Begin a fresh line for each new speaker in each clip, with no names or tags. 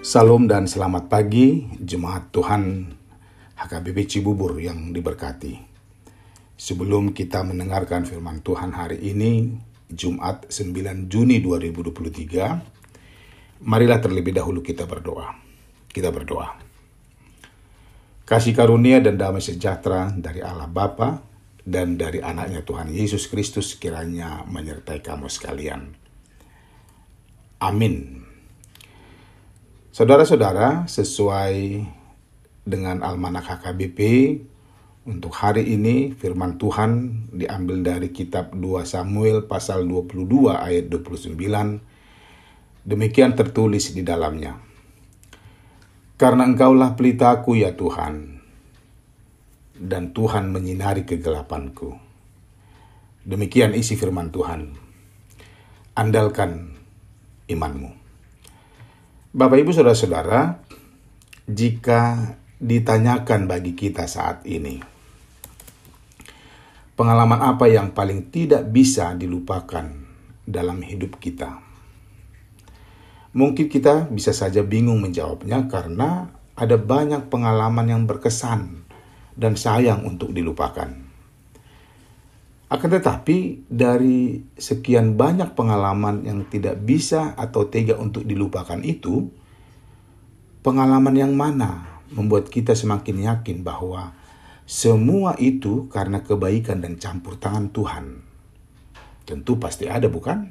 Salam dan selamat pagi, Jemaat Tuhan HKBP Cibubur yang diberkati. Sebelum kita mendengarkan firman Tuhan hari ini, Jumat 9 Juni 2023, marilah terlebih dahulu kita berdoa. Kita berdoa. Kasih karunia dan damai sejahtera dari Allah Bapa dan dari anaknya Tuhan Yesus Kristus kiranya menyertai kamu sekalian. Amin. Saudara-saudara, sesuai dengan Almanak HKBP, untuk hari ini firman Tuhan diambil dari kitab 2 Samuel pasal 22 ayat 29. Demikian tertulis di dalamnya. Karena Engkaulah pelitaku ya Tuhan, dan Tuhan menyinari kegelapanku. Demikian isi firman Tuhan. Andalkan imanmu. Bapak, Ibu, Saudara-saudara, jika ditanyakan bagi kita saat ini, pengalaman apa yang paling tidak bisa dilupakan dalam hidup kita? Mungkin kita bisa saja bingung menjawabnya karena ada banyak pengalaman yang berkesan dan sayang untuk dilupakan. Akan tetapi, dari sekian banyak pengalaman yang tidak bisa atau tega untuk dilupakan itu, pengalaman yang mana membuat kita semakin yakin bahwa semua itu karena kebaikan dan campur tangan Tuhan? Tentu pasti ada, bukan?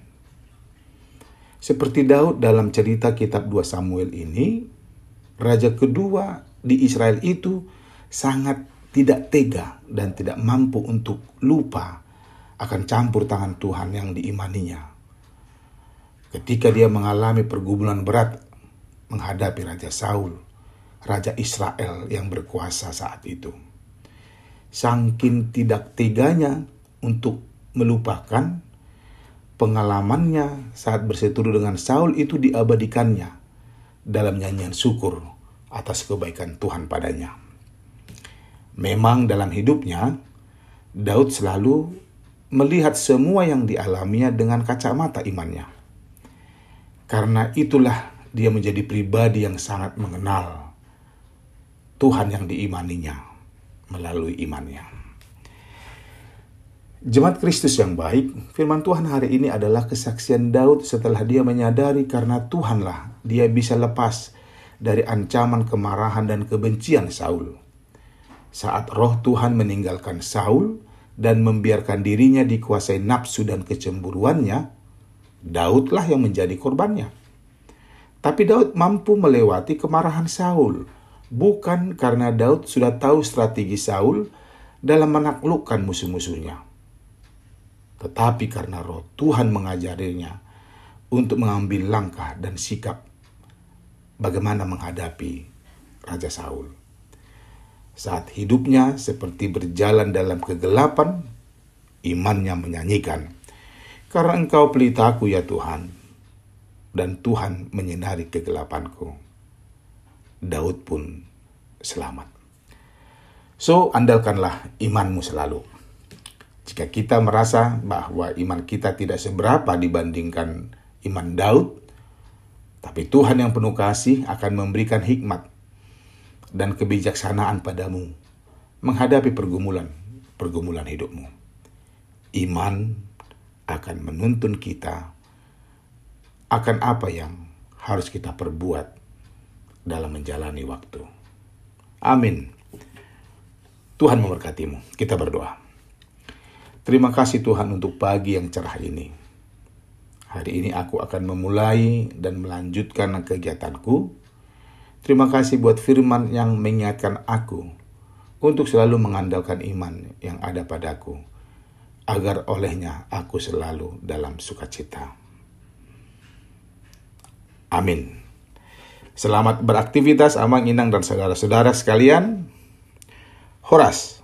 Seperti Daud dalam cerita kitab 2 Samuel ini, raja kedua di Israel itu sangat tidak tega dan tidak mampu untuk lupa akan campur tangan Tuhan yang diimaninya. Ketika dia mengalami pergumulan berat menghadapi Raja Saul, Raja Israel yang berkuasa saat itu. Saking tidak teganya untuk melupakan, pengalamannya saat berseteru dengan Saul itu diabadikannya dalam nyanyian syukur atas kebaikan Tuhan padanya. Memang dalam hidupnya, Daud selalu melihat semua yang dialaminya dengan kacamata imannya. Karena itulah dia menjadi pribadi yang sangat mengenal Tuhan yang diimaninya melalui imannya. Jemaat Kristus yang baik, firman Tuhan hari ini adalah kesaksian Daud setelah dia menyadari karena Tuhanlah dia bisa lepas dari ancaman kemarahan dan kebencian Saul. Saat roh Tuhan meninggalkan Saul dan membiarkan dirinya dikuasai nafsu dan kecemburuannya, Daudlah yang menjadi korbannya. Tapi Daud mampu melewati kemarahan Saul, bukan karena Daud sudah tahu strategi Saul dalam menaklukkan musuh-musuhnya, tetapi karena roh Tuhan mengajarinya untuk mengambil langkah dan sikap bagaimana menghadapi Raja Saul. Saat hidupnya seperti berjalan dalam kegelapan, imannya menyanyikan, "Karena Engkau pelitaku ya Tuhan, dan Tuhan menyinari kegelapanku." Daud pun selamat. So, andalkanlah imanmu selalu. Jika kita merasa bahwa iman kita tidak seberapa dibandingkan iman Daud, tapi Tuhan yang penuh kasih akan memberikan hikmat dan kebijaksanaan padamu menghadapi pergumulan hidupmu. Iman akan menuntun kita akan apa yang harus kita perbuat dalam menjalani waktu. Amin. Tuhan memberkatimu. Kita berdoa. Terima kasih Tuhan untuk pagi yang cerah ini. Hari ini aku akan memulai dan melanjutkan kegiatanku. Terima kasih buat firman yang mengingatkan aku untuk selalu mengandalkan iman yang ada padaku, agar olehnya aku selalu dalam sukacita. Amin. Selamat beraktivitas Amang Inang dan saudara-saudara sekalian. Horas.